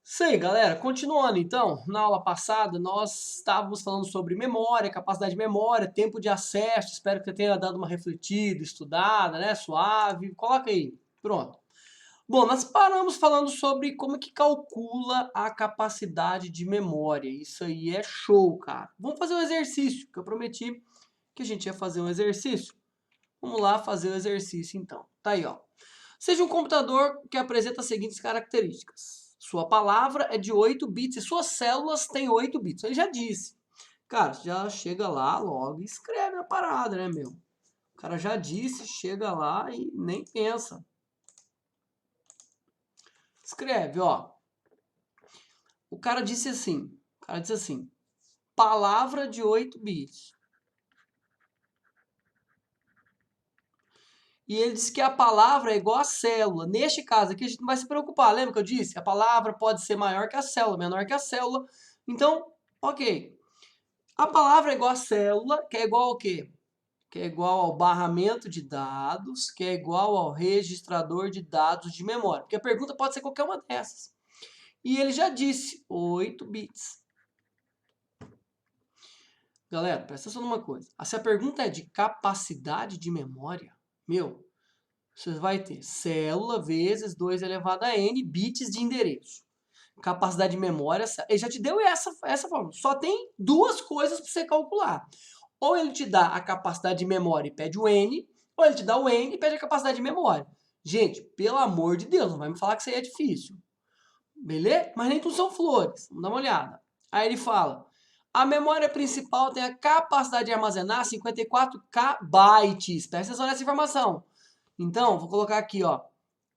Isso aí, galera. Continuando, então, na aula passada nós estávamos falando sobre memória, capacidade de memória, tempo de acesso. Espero que você tenha dado uma refletida, estudada, né? Suave. Coloca aí. Pronto. Bom, nós paramos falando sobre como que calcula a capacidade de memória. Isso aí é show, cara. Vamos fazer um exercício, que eu prometi que a gente ia fazer um exercício. Vamos lá fazer o exercício, então. Tá aí, ó. Seja um computador que apresenta as seguintes características. Sua palavra é de 8 bits e suas células têm 8 bits. Ele já disse. Cara, já chega lá logo e escreve a parada, né, meu? O cara já disse, chega lá e nem pensa. Escreve, ó. O cara disse assim, palavra de 8 bits. E ele disse que a palavra é igual a célula. Neste caso aqui, a gente não vai se preocupar. Lembra que eu disse? A palavra pode ser maior que a célula, menor que a célula. Então, ok. A palavra é igual a célula, que é igual ao quê? Que é igual ao barramento de dados, que é igual ao registrador de dados de memória. Porque a pergunta pode ser qualquer uma dessas. E ele já disse, 8 bits. Galera, presta atenção numa coisa. Se a pergunta é de capacidade de memória, meu, você vai ter célula vezes 2 elevado a n bits de endereço. Capacidade de memória, ele já te deu essa forma. Só tem duas coisas para você calcular. Ou ele te dá a capacidade de memória e pede o n, ou ele te dá o n e pede a capacidade de memória. Gente, pelo amor de Deus, não vai me falar que isso aí é difícil. Beleza? Mas nem tudo são flores. Vamos dar uma olhada. Aí ele fala, a memória principal tem a capacidade de armazenar 54K bytes. Presta atenção nessa informação. Então, vou colocar aqui, ó.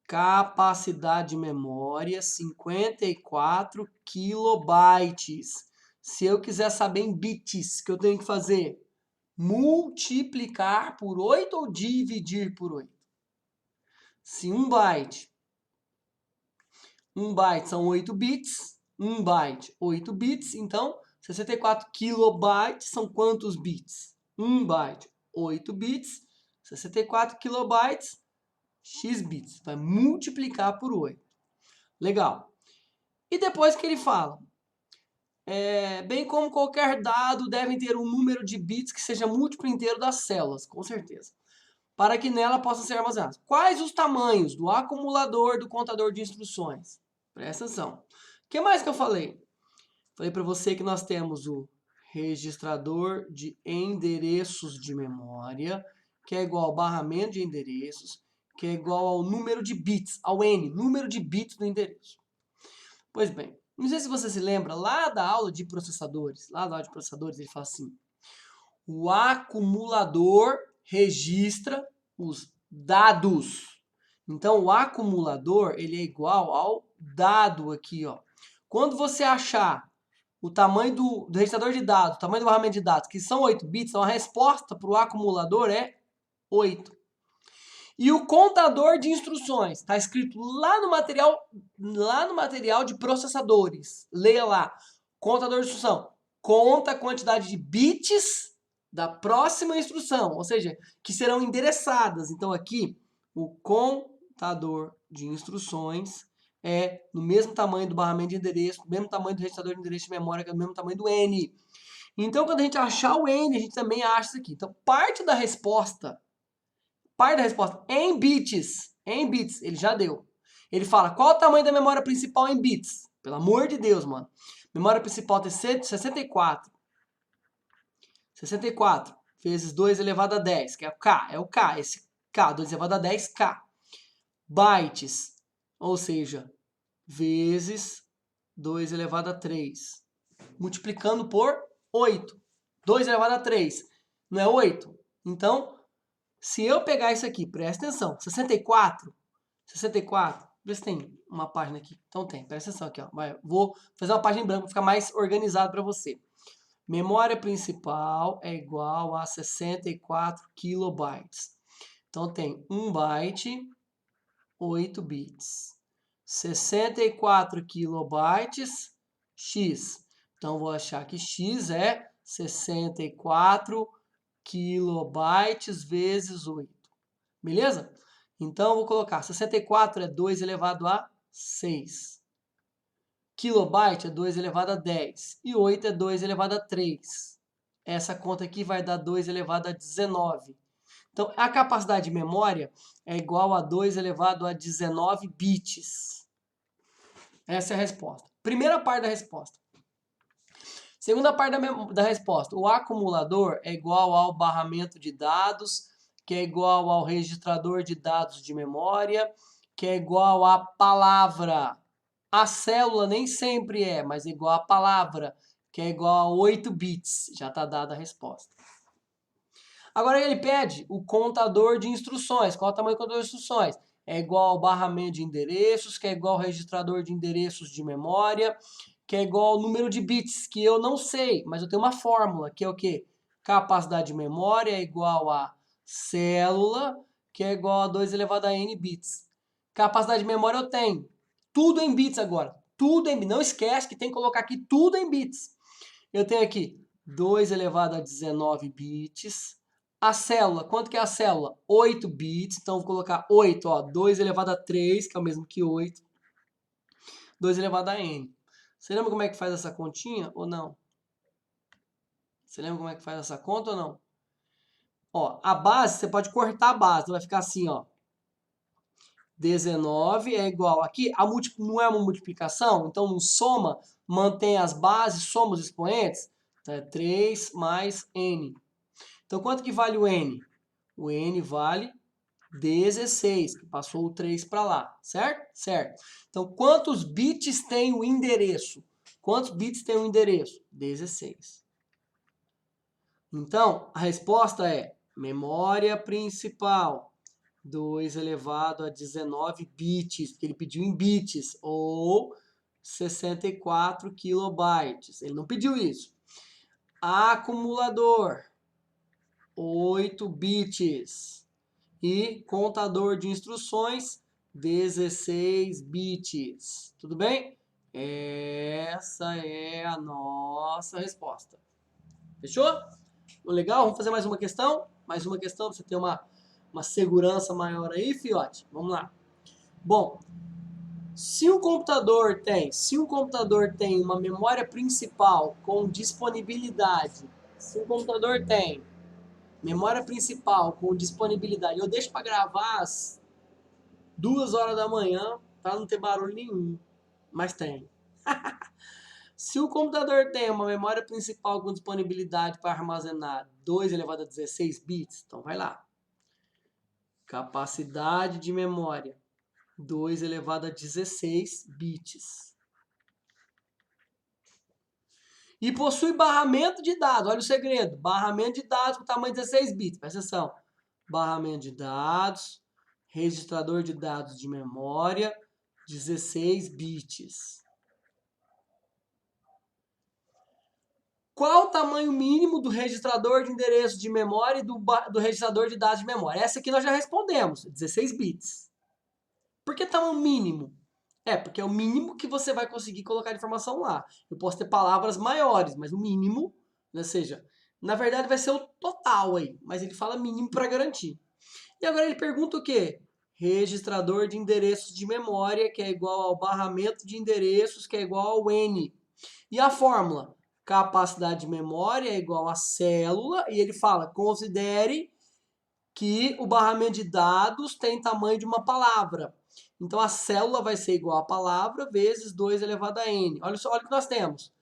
Capacidade de memória, 54 kilobytes. Se eu quiser saber em bits, o que eu tenho que fazer? Multiplicar por 8 ou dividir por 8? Se 1 byte são 8 bits, 1 byte, 8 bits, então 64 kilobytes são quantos bits? 1 byte, 8 bits, 64 kilobytes, x bits. Vai multiplicar por 8. Legal. E depois que ele fala, bem como qualquer dado devem ter um número de bits que seja múltiplo inteiro das células, com certeza, para que nela possam ser armazenados. Quais os tamanhos do acumulador do contador de instruções? Presta atenção. O que mais que eu falei? Falei para você que nós temos o registrador de endereços de memória, que é igual ao barramento de endereços, que é igual ao número de bits, ao n, número de bits do endereço. Pois bem, não sei se você se lembra, lá da aula de processadores, ele fala assim, o acumulador registra os dados. Então, o acumulador, ele é igual ao dado aqui, ó. Quando você achar o tamanho do registrador de dados, o tamanho do barramento de dados, que são 8 bits, então a resposta para o acumulador é 8. E o contador de instruções, está escrito lá no material de processadores. Leia lá, contador de instrução, conta a quantidade de bits da próxima instrução, ou seja, que serão endereçadas. Então aqui, o contador de instruções é no mesmo tamanho do barramento de endereço, no mesmo tamanho do registrador de endereço de memória, que é no mesmo tamanho do N. Então, quando a gente achar o N, a gente também acha isso aqui. Então, parte da resposta em bits, ele já deu. Ele fala, qual o tamanho da memória principal em bits? Pelo amor de Deus, mano. Memória principal tem 64. 64 vezes 2 elevado a 10, que é o K, esse K, 2 elevado a 10, K. Bytes, ou seja, vezes 2 elevado a 3. Multiplicando por 8. 2 elevado a 3, não é 8? Então, se eu pegar isso aqui, presta atenção, 64, vê se tem uma página aqui. Então tem, presta atenção aqui, ó. Vou fazer uma página em branco para ficar mais organizado para você. Memória principal é igual a 64 kilobytes. Então tem 1 byte, 8 bits. 64 kilobytes, x. Então vou achar que x é 64 kilobytes vezes 8. Beleza? Então, eu vou colocar 64 é 2 elevado a 6. kilobyte é 2 elevado a 10. E 8 é 2 elevado a 3. Essa conta aqui vai dar 2 elevado a 19. Então, a capacidade de memória é igual a 2 elevado a 19 bits. Essa é a resposta. Primeira parte da resposta. Segunda parte da resposta. O acumulador é igual ao barramento de dados, que é igual ao registrador de dados de memória, que é igual à palavra. A célula nem sempre é, mas é igual à palavra, que é igual a 8 bits. Já está dada a resposta. Agora ele pede o contador de instruções. Qual é o tamanho do contador de instruções? É igual ao barramento de endereços, que é igual ao registrador de endereços de memória, que é igual ao número de bits, que eu não sei, mas eu tenho uma fórmula, que é o quê? Capacidade de memória é igual a célula, que é igual a 2 elevado a n bits. Capacidade de memória eu tenho. Tudo em bits agora. Tudo em bits. Não esquece que tem que colocar aqui tudo em bits. Eu tenho aqui 2 elevado a 19 bits. A célula, quanto que é a célula? 8 bits. Então, vou colocar 8, ó, 2 elevado a 3, que é o mesmo que 8. 2 elevado a n. Você lembra como é que faz essa continha ou não? Você lembra como é que faz essa conta ou não? Ó, a base, você pode cortar a base. Então vai ficar assim, ó. 19 é igual... Aqui não é uma multiplicação, então no soma, mantém as bases, soma os expoentes. Então é 3 mais n. Então quanto que vale o n? O n vale 16, que passou o 3 para lá, certo? Certo. Então quantos bits tem o endereço? Quantos bits tem o endereço? 16. Então, a resposta é memória principal, 2 elevado a 19 bits, porque ele pediu em bits, ou 64 kilobytes. Ele não pediu isso. Acumulador, 8 bits. E contador de instruções, 16 bits. Tudo bem? Essa é a nossa resposta. Fechou? Legal? Vamos fazer mais uma questão? Mais uma questão para você ter uma segurança maior aí, fiote. Vamos lá. Bom, se um computador tem uma memória principal com disponibilidade, se um computador tem memória principal com disponibilidade, eu deixo para gravar às 2 horas da manhã para não ter barulho nenhum, mas tem. Se o computador tem uma memória principal com disponibilidade para armazenar 2 elevado a 16 bits, então vai lá. Capacidade de memória, 2 elevado a 16 bits. E possui barramento de dados, olha o segredo, barramento de dados com tamanho de 16 bits, presta atenção. Barramento de dados, registrador de dados de memória, 16 bits. Qual o tamanho mínimo do registrador de endereço de memória e do registrador de dados de memória? Essa aqui nós já respondemos, 16 bits. Por que tamanho mínimo? Porque é o mínimo que você vai conseguir colocar de informação lá. Eu posso ter palavras maiores, mas o mínimo, ou seja, na verdade vai ser o total aí, mas ele fala mínimo para garantir. E agora ele pergunta o quê? Registrador de endereços de memória, que é igual ao barramento de endereços, que é igual ao N. E a fórmula? Capacidade de memória é igual a célula, e ele fala, considere que o barramento de dados tem tamanho de uma palavra. Então, a célula vai ser igual a palavra vezes 2 elevado a n. Olha só, olha o que nós temos.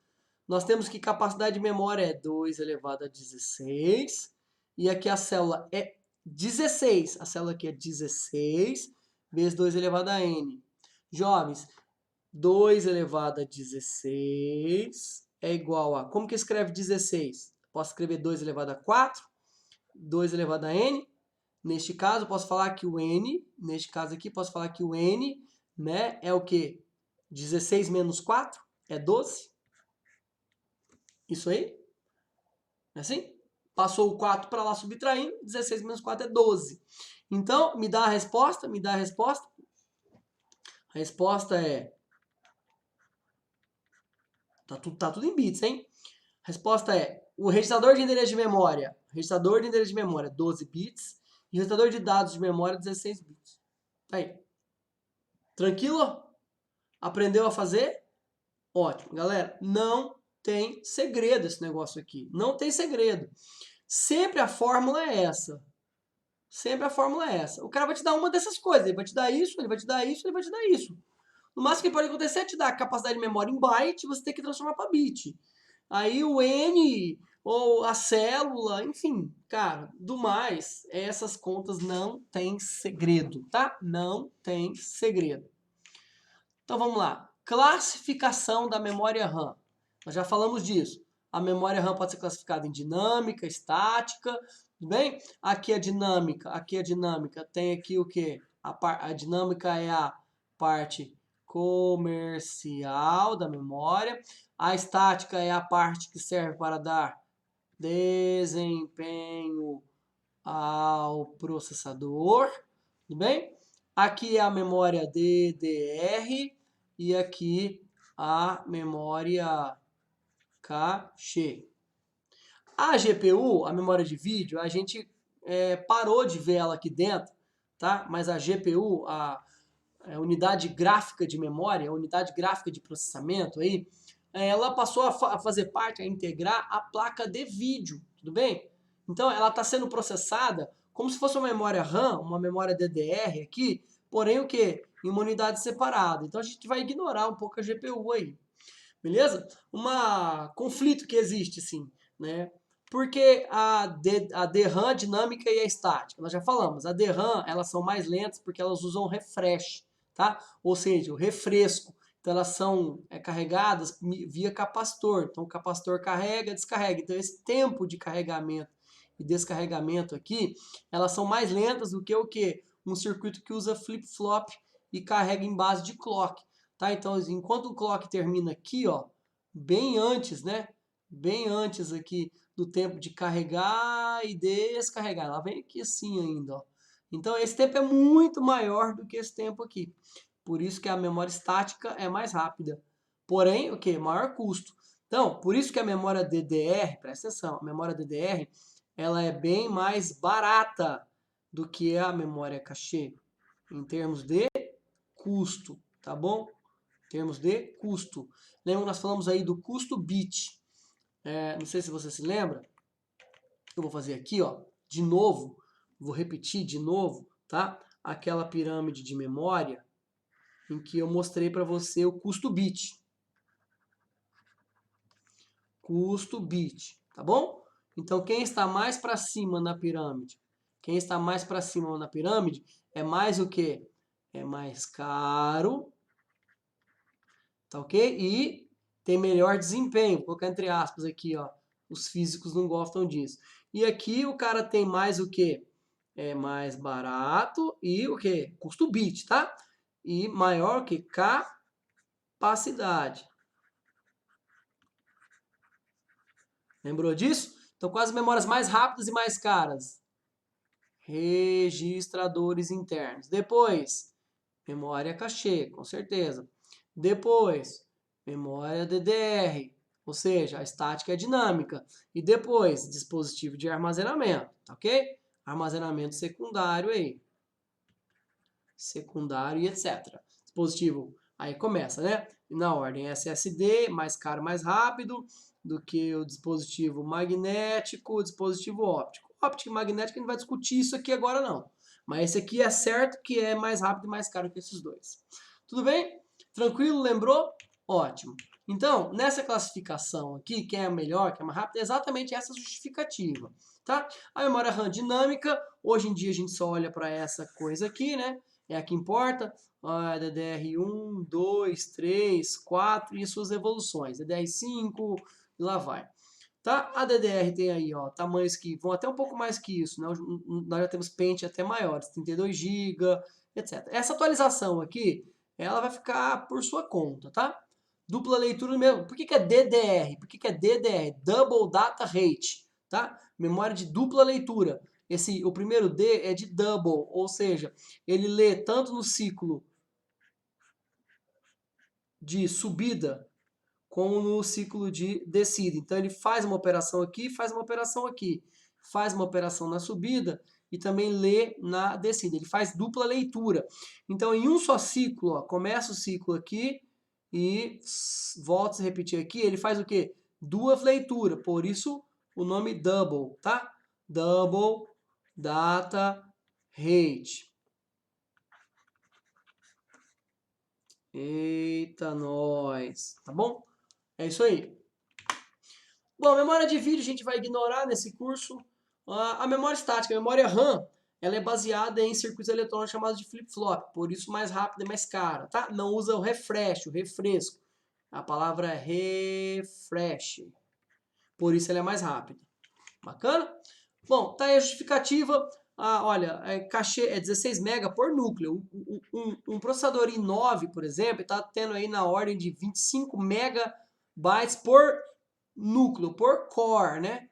Nós temos que capacidade de memória é 2 elevado a 16, e aqui a célula é 16. A célula aqui é 16 vezes 2 elevado a n. Jovens, 2 elevado a 16 é igual a... Como que escreve 16? Posso escrever 2 elevado a 4, 2 elevado a n. Neste caso, posso falar que o n, neste caso aqui, posso falar que o n, né, é o quê? 16 menos 4 é 12. Isso aí? É assim? Passou o 4 para lá subtraindo, 16 menos 4 é 12. Então, me dá a resposta, me dá a resposta. A resposta é... Tá tudo em bits, hein? A resposta é, o registrador de endereço de memória, 12 bits, e o registrador de dados de memória, 16 bits. Tá aí. Tranquilo? Aprendeu a fazer? Ótimo, galera, não tem segredo esse negócio aqui, não tem segredo. Sempre a fórmula é essa. Sempre a fórmula é essa. O cara vai te dar uma dessas coisas, ele vai te dar isso, ele vai te dar isso, ele vai te dar isso. No máximo que pode acontecer é te dar a capacidade de memória em byte, você tem que transformar para bit. Aí o N, ou a célula, enfim, cara, do mais, essas contas não tem segredo, tá? Não tem segredo. Então vamos lá. Classificação da memória RAM. Nós já falamos disso. A memória RAM pode ser classificada em dinâmica, estática, tudo bem? Aqui a dinâmica tem aqui o quê? A dinâmica é a parte comercial da memória. A estática é a parte que serve para dar desempenho ao processador, tudo bem? Aqui é a memória DDR e aqui a memória cache. A GPU, a memória de vídeo, a gente parou de ver ela aqui dentro, tá? Mas a GPU, a unidade gráfica de memória, a unidade gráfica de processamento aí, ela passou a fazer parte, a integrar a placa de vídeo, tudo bem? Então ela está sendo processada como se fosse uma memória RAM, uma memória DDR aqui, porém o que? Em uma unidade separada. Então a gente vai ignorar um pouco a GPU aí, beleza? Um conflito que existe, sim, né? Porque a DRAM dinâmica e a estática, nós já falamos, a DRAM elas são mais lentas porque elas usam refresh, tá? Ou seja, o refresco. Então elas são carregadas via capacitor. Então o capacitor carrega, descarrega. Então esse tempo de carregamento e descarregamento aqui, elas são mais lentas do que o quê? Um circuito que usa flip-flop e carrega em base de clock, tá? Então enquanto o clock termina aqui, ó, bem antes, né? Bem antes aqui do tempo de carregar e descarregar. Ela vem aqui assim ainda, ó. Então esse tempo é muito maior do que esse tempo aqui. Por isso que a memória estática é mais rápida. Porém, o que? Maior custo. Então, por isso que a memória DDR, presta atenção, a memória DDR, ela é bem mais barata do que a memória cache, em termos de custo, tá bom? Em termos de custo. Lembra que nós falamos aí do custo bit. Não sei se você se lembra. Eu vou fazer aqui, ó, de novo, vou repetir de novo, tá? Aquela pirâmide de memória em que eu mostrei para você o custo bit. Custo bit, tá bom? Então, quem está mais para cima na pirâmide? Quem está mais para cima na pirâmide é mais o quê? É mais caro, tá ok? E tem melhor desempenho. Vou colocar entre aspas aqui, ó. Os físicos não gostam disso. E aqui o cara tem mais o quê? É mais barato e o quê? Custo bit, tá? E maior que capacidade. Lembrou disso? Então, quais as memórias mais rápidas e mais caras? Registradores internos. Depois, memória cache, com certeza. Depois, memória DDR, ou seja, a estática é dinâmica. E depois, dispositivo de armazenamento, tá ok? Armazenamento secundário aí. Secundário e etc. Dispositivo, aí começa, né? Na ordem SSD, mais caro, mais rápido do que o dispositivo magnético, o dispositivo óptico. Óptico e magnético, a gente vai discutir isso aqui agora não. Mas esse aqui é certo que é mais rápido e mais caro que esses dois. Tudo bem? Tranquilo? Lembrou? Ótimo. Então, nessa classificação aqui, quem é melhor, quem é mais rápido, é exatamente essa justificativa. Tá? A memória RAM dinâmica, hoje em dia a gente só olha para essa coisa aqui, né? É a que importa. DDR1, 2, 3, 4 e suas evoluções. DDR5 e lá vai. Tá? A DDR tem aí, ó, tamanhos que vão até um pouco mais que isso, né? Nós já temos pente até maiores, 32 GB, etc. Essa atualização aqui, ela vai ficar por sua conta, tá? Dupla leitura mesmo. Por que é DDR? Por que é DDR? Double Data Rate, tá? Memória de dupla leitura. O primeiro D é de double, ou seja, ele lê tanto no ciclo de subida como no ciclo de descida. Então ele faz uma operação aqui, faz uma operação aqui, faz uma operação na subida e também lê na descida. Ele faz dupla leitura. Então em um só ciclo, ó, começa o ciclo aqui e volta a se repetir aqui, ele faz o quê? Duas leituras, por isso o nome double, tá? Double data rate. Eita, nós, tá bom? É isso aí. Bom, a memória de vídeo a gente vai ignorar nesse curso. A memória estática, a memória RAM, ela é baseada em circuitos eletrônicos chamados de flip-flop, por isso mais rápida e mais cara, tá? Não usa o refresh, o refresco. A palavra é refresh, por isso ela é mais rápida. Bacana? Bom, tá aí a justificativa. Olha, cachê é 16 MB por núcleo. Um processador i9, por exemplo, está tendo aí na ordem de 25 megabytes por núcleo, por core, né?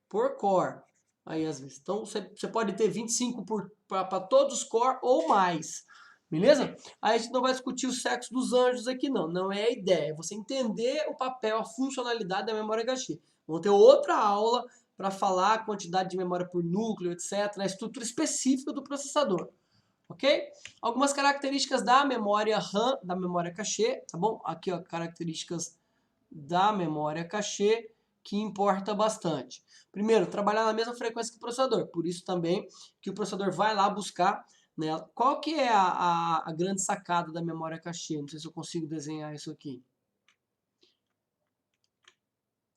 Por core. Aí às vezes. Então você pode ter 25 para todos os core ou mais. Beleza? Aí a gente não vai discutir o sexo dos anjos aqui não. Não é a ideia. É você entender o papel, a funcionalidade da memória cachê. Vamos ter outra aula para falar a quantidade de memória por núcleo, etc. A estrutura específica do processador. Ok? Algumas características da memória RAM, da memória cachê, tá bom? Aqui, ó, características da memória cachê que importa bastante. Primeiro, trabalhar na mesma frequência que o processador, por isso também que o processador vai lá buscar nela. Qual que é a grande sacada da memória cachê? Não sei se eu consigo desenhar isso aqui.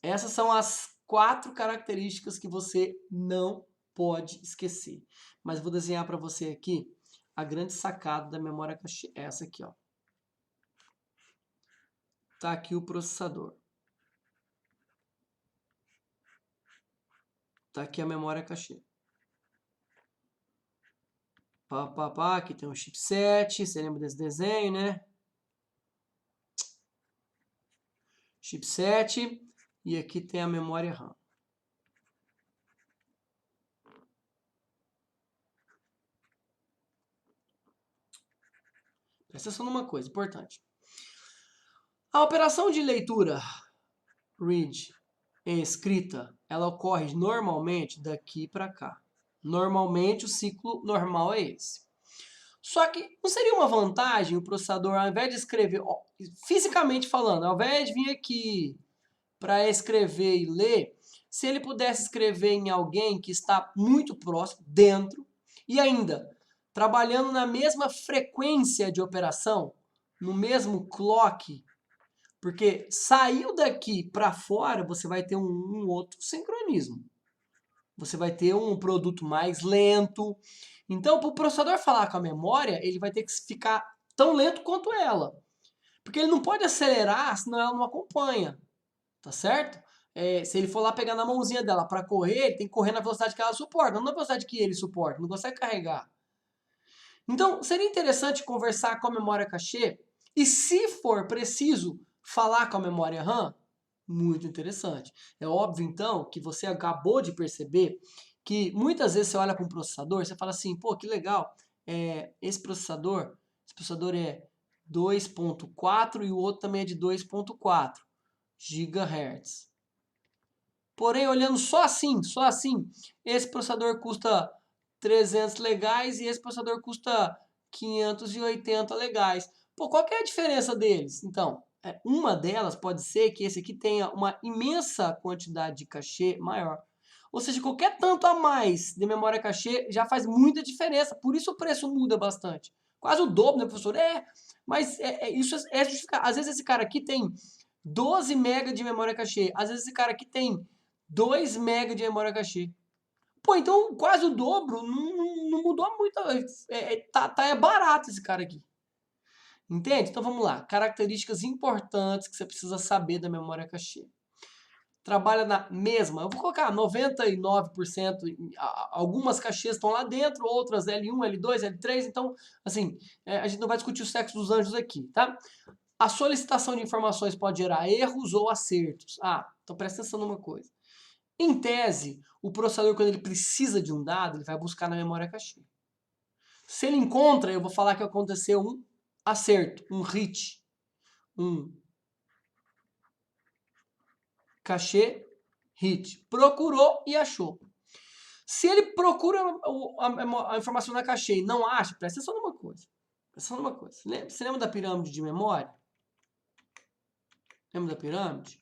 Essas são as 4 características que você não pode esquecer. Mas vou desenhar para você aqui a grande sacada da memória cachê. Essa aqui, ó. Tá aqui o processador. Tá aqui a memória cachê. Aqui tem um chipset, você lembra desse desenho, né? Chipset, e aqui tem a memória RAM. Presta atenção numa coisa importante. A operação de leitura, read, e escrita, ela ocorre normalmente daqui para cá. Normalmente o ciclo normal é esse. Só que não seria uma vantagem o processador, ao invés de escrever, fisicamente falando, ao invés de vir aqui para escrever e ler, se ele pudesse escrever em alguém que está muito próximo, dentro, e ainda trabalhando na mesma frequência de operação, no mesmo clock, porque saiu daqui para fora, você vai ter um outro sincronismo. Você vai ter um produto mais lento. Então, para o processador falar com a memória, ele vai ter que ficar tão lento quanto ela. Porque ele não pode acelerar, senão ela não acompanha. Tá certo? Se ele for lá pegar na mãozinha dela para correr, ele tem que correr na velocidade que ela suporta, não na velocidade que ele suporta, não consegue carregar. Então, seria interessante conversar com a memória cachê e, se for preciso, falar com a memória RAM. Muito interessante. É óbvio, então, que você acabou de perceber que muitas vezes você olha para um processador e você fala assim, pô, que legal, esse processador é 2.4 e o outro também é de 2.4 GHz. Porém, olhando só assim, esse processador custa 300 legais e esse processador custa 580 legais. Pô, qual que é a diferença deles? Então, uma delas pode ser que esse aqui tenha uma imensa quantidade de cachê maior. Ou seja, qualquer tanto a mais de memória cachê já faz muita diferença. Por isso o preço muda bastante. Quase o dobro, né, professor? Mas isso é justificado. Às vezes esse cara aqui tem 12 MB de memória cachê. Às vezes esse cara aqui tem 2 MB de memória cachê. Pô, então quase o dobro, não mudou muito. É barato esse cara aqui. Entende? Então vamos lá. Características importantes que você precisa saber da memória cachê. Trabalha na mesma, eu vou colocar 99%, algumas cachês estão lá dentro, outras L1, L2, L3, então, assim, a gente não vai discutir o sexo dos anjos aqui, tá? A solicitação de informações pode gerar erros ou acertos. Então presta atenção numa coisa. Em tese, o processador, quando ele precisa de um dado, ele vai buscar na memória cachê. Se ele encontra, eu vou falar que aconteceu um acerto, um hit, um cachê hit. Procurou e achou. Se ele procura a informação na cachê e não acha, presta atenção numa coisa. Você lembra da pirâmide de memória? Lembra da pirâmide?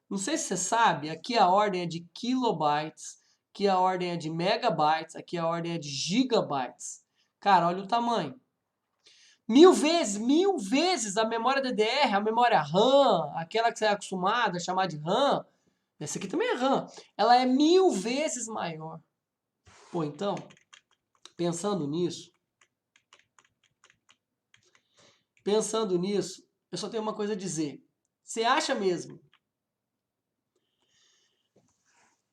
Não sei se você sabe, aqui a ordem é de kilobytes, aqui a ordem é de megabytes, aqui a ordem é de gigabytes. Cara, olha o tamanho. 1000 vezes a memória DDR, a memória RAM, aquela que você é acostumado a chamar de RAM, essa aqui também é RAM, ela é 1000 vezes maior. Pô, então, pensando nisso, eu só tenho uma coisa a dizer. Você acha mesmo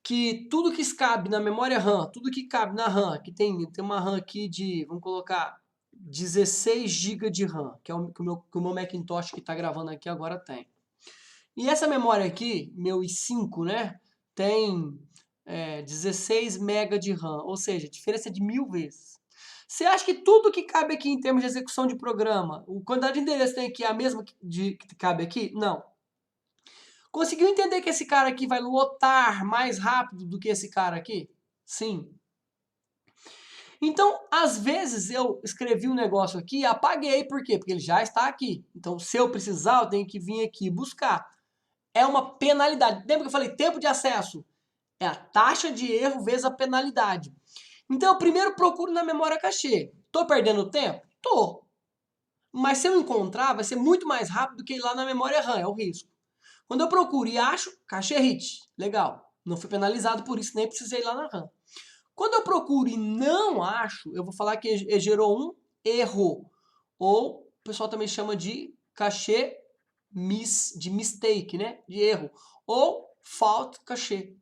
que tudo que cabe na memória RAM, tudo que cabe na RAM, que tem uma RAM aqui de, vamos colocar, 16 GB de RAM, que é o que o meu Macintosh que está gravando aqui agora tem. E essa memória aqui, meu i5, né, tem 16 MB de RAM, ou seja, a diferença é de 1000 vezes. Você acha que tudo que cabe aqui em termos de execução de programa, a quantidade de endereço tem aqui é a mesma que cabe aqui? Não. Conseguiu entender que esse cara aqui vai lotar mais rápido do que esse cara aqui? Sim. Então, às vezes eu escrevi um negócio aqui e apaguei. Por quê? Porque ele já está aqui. Então, se eu precisar, eu tenho que vir aqui buscar. É uma penalidade. Lembra que eu falei tempo de acesso? É a taxa de erro vezes a penalidade. Então, eu primeiro procuro na memória cachê. Tô perdendo tempo? Tô. Mas se eu encontrar, vai ser muito mais rápido do que ir lá na memória RAM, é o risco. Quando eu procuro e acho, cachê hit. Legal. Não fui penalizado por isso, nem precisei ir lá na RAM. Quando eu procuro e não acho, eu vou falar que gerou um erro. Ou o pessoal também chama de cachê de mistake, né? De erro. Ou fault cachê.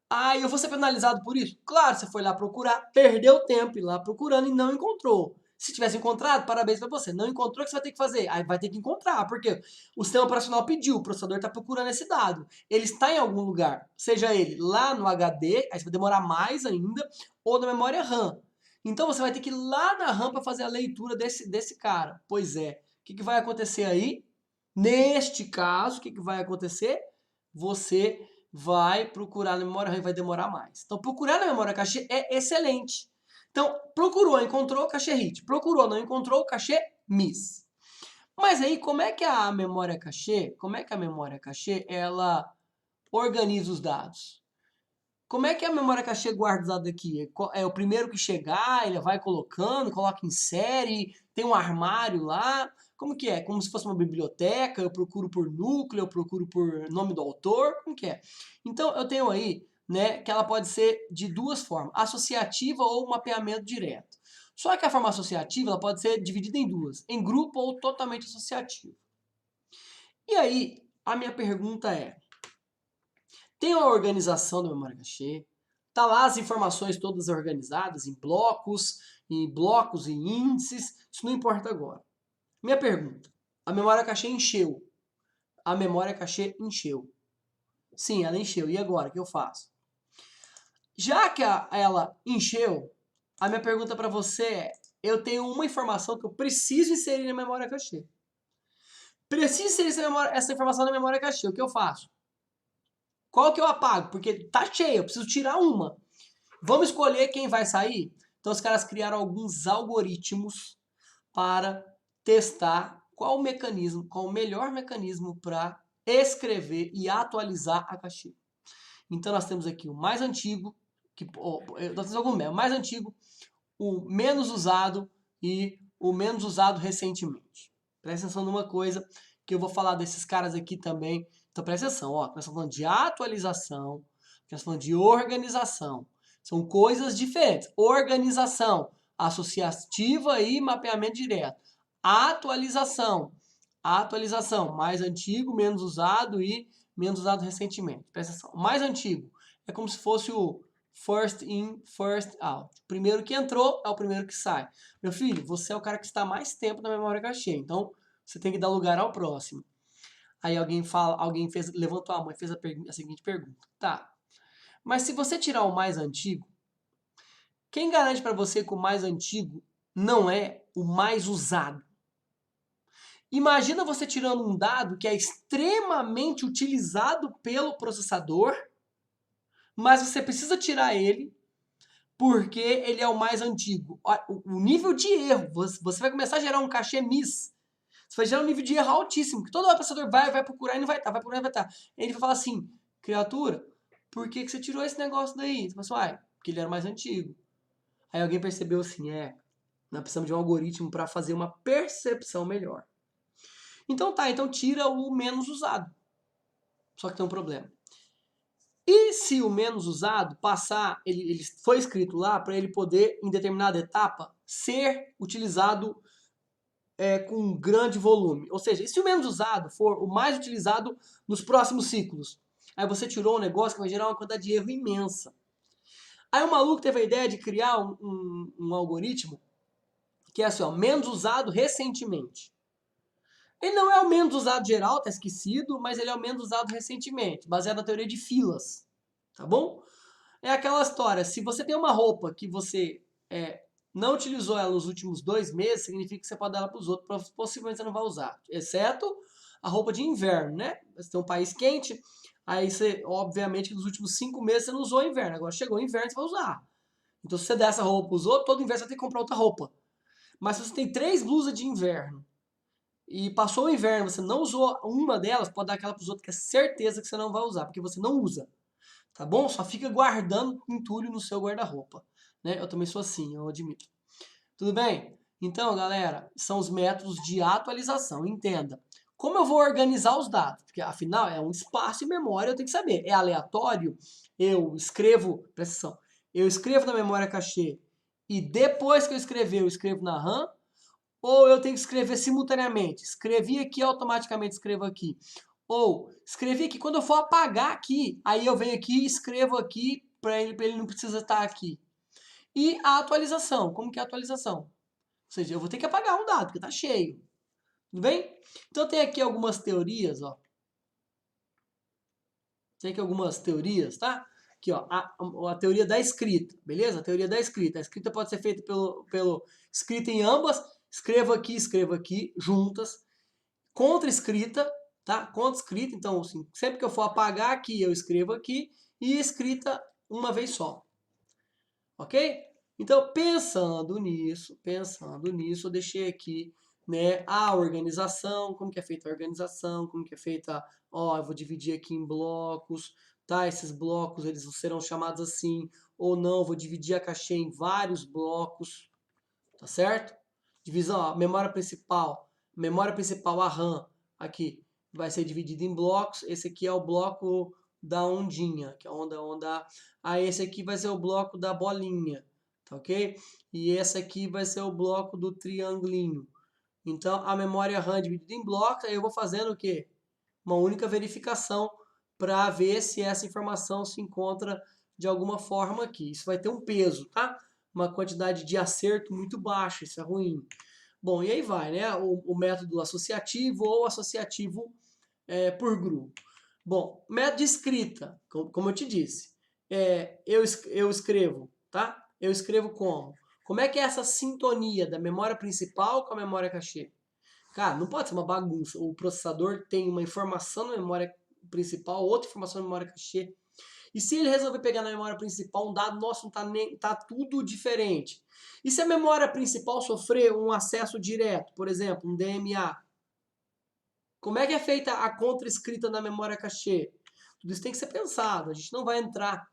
Ah, eu vou ser penalizado por isso? Claro, você foi lá procurar, perdeu tempo ir lá procurando e não encontrou. Se tivesse encontrado, parabéns para você. Não encontrou, o que você vai ter que fazer? Aí vai ter que encontrar, porque o sistema operacional pediu, o processador está procurando esse dado. Ele está em algum lugar, seja ele lá no HD, aí você vai demorar mais ainda, ou na memória RAM. Então você vai ter que ir lá na RAM para fazer a leitura desse cara. Pois é. O que vai acontecer aí? Neste caso, o que vai acontecer? Você vai procurar na memória RAM e vai demorar mais. Então, procurar na memória cachê é excelente. Então, procurou, encontrou, cachê hit. Procurou, não encontrou, cachê miss. Mas aí, como é que a memória cachê, ela organiza os dados? Como é que a memória cachê guarda os dados aqui? É o primeiro que chegar, ele vai colocando, coloca em série, tem um armário lá. Como que é? Como se fosse uma biblioteca, eu procuro por núcleo, eu procuro por nome do autor, como que é? Então, eu tenho aí, né, que ela pode ser de duas formas, associativa ou mapeamento direto. Só que a forma associativa, ela pode ser dividida em duas, em grupo ou totalmente associativa. E aí, a minha pergunta é, tem uma organização da memória cachê, tá lá as informações todas organizadas em blocos e índices, isso não importa agora. Minha pergunta, a memória cachê encheu. A memória cachê encheu. Sim, ela encheu. E agora, o que eu faço? Já que ela encheu, a minha pergunta para você é, eu tenho uma informação que eu preciso inserir na memória cachê. Preciso inserir essa informação na memória cachê, o que eu faço? Qual que eu apago? Porque tá cheio, eu preciso tirar uma. Vamos escolher quem vai sair? Então os caras criaram alguns algoritmos para testar qual o melhor mecanismo para escrever e atualizar a cachê. Então nós temos aqui o mais antigo, nós temos o mais antigo, o menos usado e o menos usado recentemente. Presta atenção numa coisa que eu vou falar desses caras aqui também. Então presta atenção, ó, nós estamos falando de atualização, nós estamos falando de organização. São coisas diferentes. Organização, associativa e mapeamento direto. Atualização, mais antigo, menos usado e menos usado recentemente. Presta atenção. O mais antigo é como se fosse o first in, first out. O primeiro que entrou é o primeiro que sai. Meu filho, você é o cara que está mais tempo na memória cachê, então você tem que dar lugar ao próximo. Aí alguém levantou a mão e fez a seguinte pergunta. Tá, mas se você tirar o mais antigo, quem garante para você que o mais antigo não é o mais usado? Imagina você tirando um dado que é extremamente utilizado pelo processador, mas você precisa tirar ele porque ele é o mais antigo. O nível de erro, você vai começar a gerar um cachê miss. Você Você vai gerar um nível de erro altíssimo, que todo processador vai procurar e não vai estar, vai procurar e não vai estar. Ele vai falar assim, criatura, por que você tirou esse negócio daí? Você fala assim, porque ele era mais antigo. Aí alguém percebeu assim, nós precisamos de um algoritmo para fazer uma percepção melhor. Então tá, então tira o menos usado. Só que tem um problema. E se o menos usado passar, ele foi escrito lá para ele poder, em determinada etapa, ser utilizado com grande volume. Ou seja, e se o menos usado for o mais utilizado nos próximos ciclos? Aí você tirou um negócio que vai gerar uma quantidade de erro imensa. Aí o maluco teve a ideia de criar um algoritmo que é assim, ó, menos usado recentemente. Ele não é o menos usado geral, tá esquecido, mas ele é o menos usado recentemente, baseado na teoria de filas, tá bom? É aquela história, se você tem uma roupa que você não utilizou ela nos últimos 2 meses, significa que você pode dar ela para os outros, possivelmente você não vai usar, exceto a roupa de inverno, né? Você tem um país quente, aí você, obviamente, nos últimos 5 meses você não usou inverno, agora chegou o inverno você vai usar. Então se você der essa roupa para os outros, todo inverno você vai ter que comprar outra roupa. Mas se você tem 3 blusas de inverno, e passou o inverno, você não usou uma delas, pode dar aquela para os outros que é certeza que você não vai usar, porque você não usa, tá bom? Só fica guardando entulho no seu guarda-roupa, né? Eu também sou assim, eu admito. Tudo bem? Então, galera, são os métodos de atualização, entenda. Como eu vou organizar os dados? Porque, afinal, é um espaço em memória, eu tenho que saber. É aleatório? Eu escrevo, presta atenção, eu escrevo na memória cachê e depois que eu escrever, eu escrevo na RAM, ou eu tenho que escrever simultaneamente. Escrevi aqui, automaticamente escrevo aqui. Ou escrevi aqui, quando eu for apagar aqui, aí eu venho aqui e escrevo aqui para ele não precisa estar aqui. E a atualização, como que é a atualização? Ou seja, eu vou ter que apagar um dado, porque está cheio. Tudo bem? Então tem aqui algumas teorias, ó. Tem aqui algumas teorias, tá? Aqui, ó, a teoria da escrita, beleza? A teoria da escrita. A escrita pode ser feita pelo escrita em ambas. Escrevo aqui, juntas. Contra-escrita, tá? Contra-escrita, então, assim, sempre que eu for apagar aqui, eu escrevo aqui. E escrita uma vez só. Ok? Então, pensando nisso, eu deixei aqui, né, a organização, como que é feita a organização, como que é feita, ó, eu vou dividir aqui em blocos, tá? Esses blocos, eles serão chamados assim, ou não, eu vou dividir a caixinha em vários blocos, tá certo? Divisão, ó, memória principal, a RAM, aqui, vai ser dividida em blocos, esse aqui é o bloco da ondinha, que é a onda. Aí esse aqui vai ser o bloco da bolinha, tá ok? E esse aqui vai ser o bloco do triangulinho. Então, a memória RAM dividida em blocos, aí eu vou fazendo o quê? Uma única verificação para ver se essa informação se encontra de alguma forma aqui. Isso vai ter um peso, tá? Uma quantidade de acerto muito baixa, isso é ruim. Bom, e aí vai, né? O método associativo ou associativo por grupo. Bom, método de escrita, como eu te disse, eu escrevo, tá? Eu escrevo como? Como é que é essa sintonia da memória principal com a memória cachê? Cara, não pode ser uma bagunça. O processador tem uma informação na memória principal, outra informação na memória cachê. E se ele resolver pegar na memória principal um dado, nosso, tá tudo diferente. E se a memória principal sofrer um acesso direto, por exemplo, um DMA, como é que é feita a contra-escrita na memória cachê? Tudo isso tem que ser pensado. A gente não vai entrar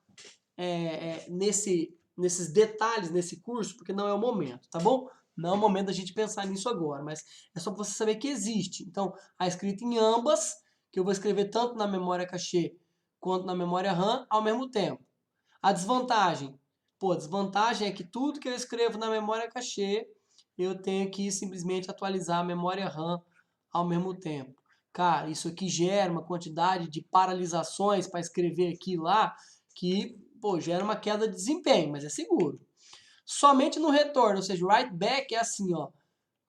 nesses detalhes nesse curso, porque não é o momento, tá bom? Não é o momento da gente pensar nisso agora, mas é só para você saber que existe. Então, a escrita em ambas, que eu vou escrever tanto na memória cachê quanto na memória RAM ao mesmo tempo. A desvantagem? Pô, a desvantagem é que tudo que eu escrevo na memória cachê, eu tenho que simplesmente atualizar a memória RAM ao mesmo tempo. Cara, isso aqui gera uma quantidade de paralisações para escrever aqui e lá que, pô, gera uma queda de desempenho, mas é seguro. Somente no retorno, ou seja, o write back é assim, ó.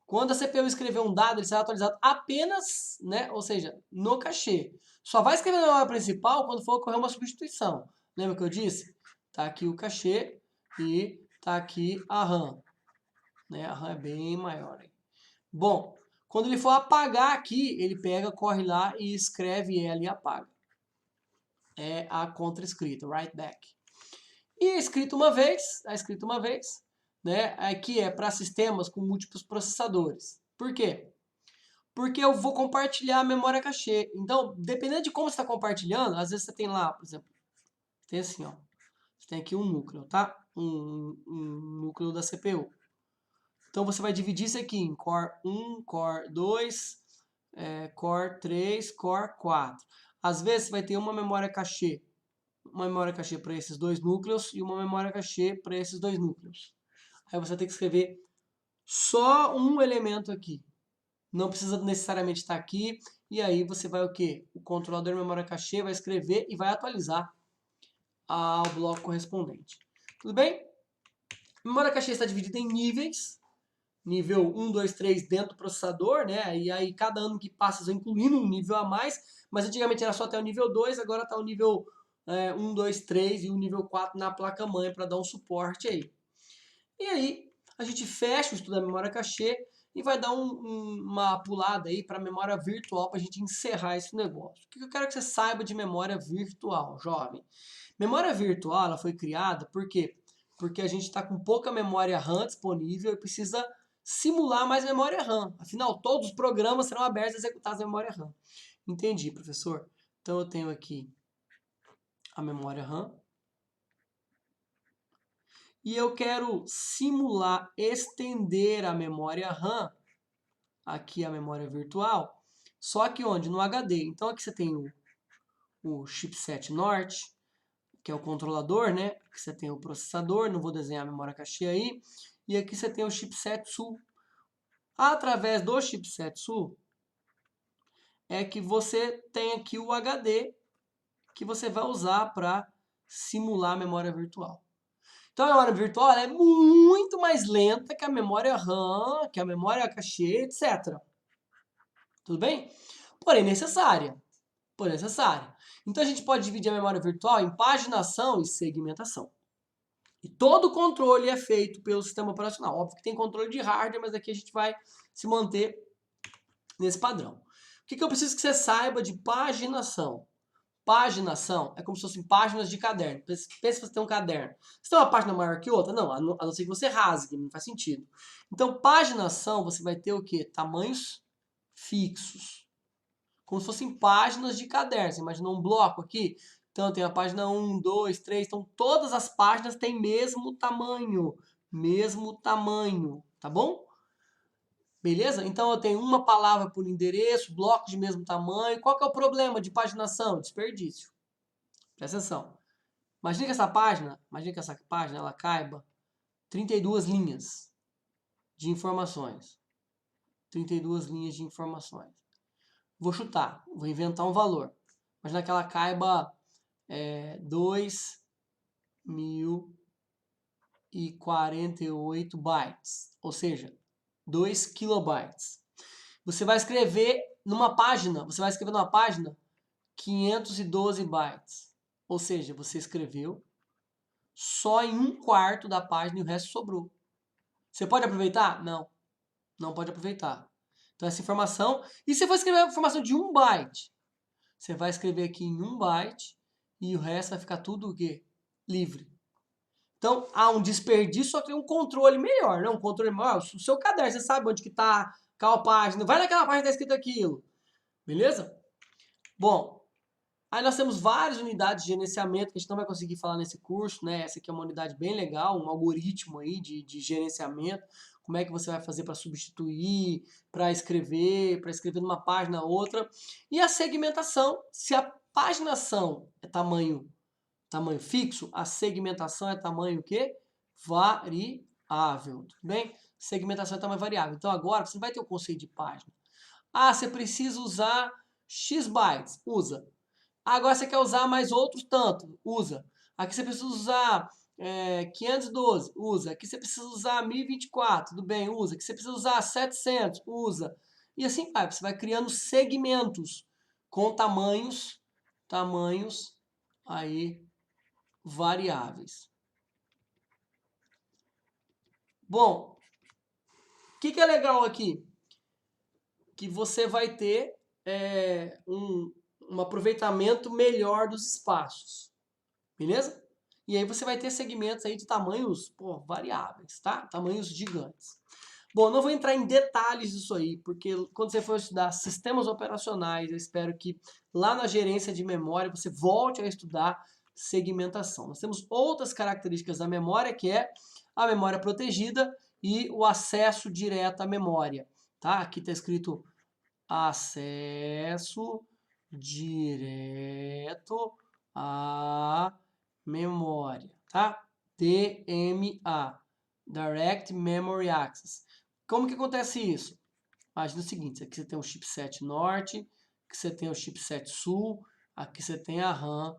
Quando a CPU escrever um dado, ele será atualizado apenas, né, ou seja, no cachê. Só vai escrever na memória principal quando for ocorrer uma substituição. Lembra que eu disse? Tá aqui o cachê e tá aqui a RAM. Né? A RAM é bem maior. Hein? Bom, quando ele for apagar aqui, ele pega, corre lá e escreve ela e apaga. É a contra-escrita, write back. E escrito uma vez, né? Aqui é para sistemas com múltiplos processadores. Por quê? Porque eu vou compartilhar a memória cachê. Então, dependendo de como você está compartilhando, às vezes você tem lá, por exemplo, tem assim, ó. Você tem aqui um núcleo, tá? Um núcleo da CPU. Então, você vai dividir isso aqui em Core 1, Core 2, Core 3, Core 4. Às vezes, você vai ter uma memória cachê para esses dois núcleos e uma memória cachê para esses dois núcleos. Aí você tem que escrever só um elemento aqui. Não precisa necessariamente estar aqui. E aí você vai o quê? O controlador de memória cachê vai escrever e vai atualizar ao bloco correspondente. Tudo bem? A memória cachê está dividida em níveis. Nível 1, 2, 3 dentro do processador, né? E aí cada ano que passa vai incluindo um nível a mais. Mas antigamente era só até o nível 2, agora está o nível 1, 2, 3 e o nível 4 na placa-mãe para dar um suporte aí. E aí a gente fecha o estudo da memória cachê e vai dar uma pulada aí para a memória virtual para a gente encerrar esse negócio. O que eu quero que você saiba de memória virtual, jovem? Memória virtual ela foi criada por quê? Porque a gente está com pouca memória RAM disponível e precisa simular mais memória RAM. Afinal, todos os programas serão abertos a executar a memória RAM. Entendi, professor. Então eu tenho aqui a memória RAM. E eu quero simular, estender a memória RAM, aqui a memória virtual, só que onde? No HD. Então aqui você tem o chipset norte, que é o controlador, né? Aqui você tem o processador, não vou desenhar a memória cachê aí. E aqui você tem o chipset sul. Através do chipset sul, é que você tem aqui o HD, que você vai usar para simular a memória virtual. Então a memória virtual é muito mais lenta que a memória RAM, que a memória cachê, etc. Tudo bem? Porém necessária. Porém necessária. Então a gente pode dividir a memória virtual em paginação e segmentação. E todo o controle é feito pelo sistema operacional. Óbvio que tem controle de hardware, mas aqui a gente vai se manter nesse padrão. O que eu preciso que você saiba de paginação? Paginação é como se fossem páginas de caderno. Pensa se você tem um caderno. Você tem uma página maior que outra? Não, a não ser que você rasgue, não faz sentido. Então, paginação, você vai ter o quê? Tamanhos fixos. Como se fossem páginas de caderno. Você imaginou um bloco aqui? Então, tem a página 1, 2, 3. Então, todas as páginas têm mesmo tamanho. Mesmo tamanho, tá bom? Beleza? Então eu tenho uma palavra por endereço, blocos de mesmo tamanho. Qual que é o problema de paginação? Desperdício. Presta atenção. Imagina que essa página ela caiba 32 linhas de informações. 32 linhas de informações. Vou chutar, vou inventar um valor. Imagina que ela caiba 2.048 bytes, ou seja, 2 kilobytes. Você vai escrever numa página 512 bytes. Ou seja, você escreveu só em 1/4 da página e o resto sobrou. Você pode aproveitar? Não. Não pode aproveitar. Então essa informação... E se for escrever a informação de 1 byte? Você vai escrever aqui em 1 byte e o resto vai ficar tudo o quê? Livre. Então há um desperdício, só que tem um controle melhor, né? Um controle maior. O seu caderno, você sabe onde que está, qual página. Vai naquela página que está escrito aquilo. Beleza? Bom, aí nós temos várias unidades de gerenciamento que a gente não vai conseguir falar nesse curso, né? Essa aqui é uma unidade bem legal, um algoritmo aí de gerenciamento. Como é que você vai fazer para substituir, para escrever numa página a outra. E a segmentação, se a paginação é tamanho fixo, a segmentação é tamanho o quê? Variável, tudo bem? Segmentação é tamanho variável. Então agora você não vai ter o conceito de página. Ah, você precisa usar X bytes, usa. Agora você quer usar mais outros tanto, usa. Aqui você precisa usar 512, usa. Aqui você precisa usar 1024, tudo bem, usa. Aqui você precisa usar 700, usa. E assim vai, você vai criando segmentos com tamanhos aí variáveis. Bom, o que é legal aqui? Que você vai ter um aproveitamento melhor dos espaços, beleza? E aí você vai ter segmentos aí de tamanhos variáveis, tá? Tamanhos gigantes. Bom, não vou entrar em detalhes disso aí, porque quando você for estudar sistemas operacionais, eu espero que lá na gerência de memória você volte a estudar segmentação. Nós temos outras características da memória, que é a memória protegida e o acesso direto à memória. Tá? Aqui está escrito acesso direto à memória, tá? DMA, Direct Memory Access. Como que acontece isso? Imagina o seguinte, aqui você tem o chipset norte, aqui você tem o chipset sul, aqui você tem a RAM.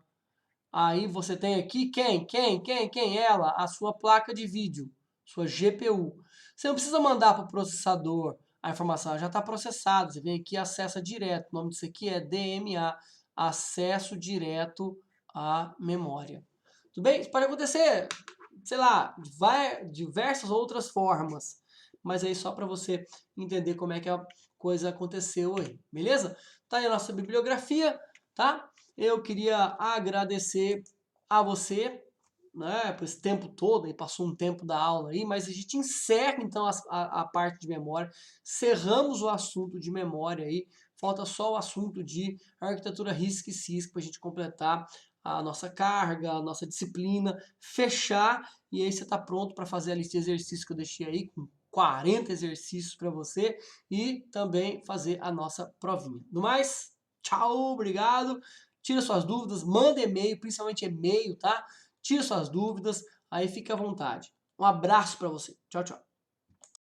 Aí você tem aqui quem? Ela, a sua placa de vídeo, sua GPU. Você não precisa mandar para o processador a informação, ela já está processada. Você vem aqui e acessa direto. O nome disso aqui é DMA, acesso direto à memória. Tudo bem? Isso pode acontecer, sei lá, diversas outras formas. Mas aí só para você entender como é que a coisa aconteceu aí, beleza? Tá aí a nossa bibliografia, tá? Eu queria agradecer a você, né, por esse tempo todo, aí passou um tempo da aula aí, mas a gente encerra então a parte de memória, cerramos o assunto de memória aí, falta só o assunto de arquitetura RISC e CISC para a gente completar a nossa carga, a nossa disciplina, fechar, e aí você está pronto para fazer a lista de exercícios que eu deixei aí, com 40 exercícios para você, e também fazer a nossa provinha. No mais, tchau, obrigado. Tira suas dúvidas, manda e-mail, principalmente e-mail, tá? Tira suas dúvidas, aí fica à vontade. Um abraço para você. Tchau, tchau.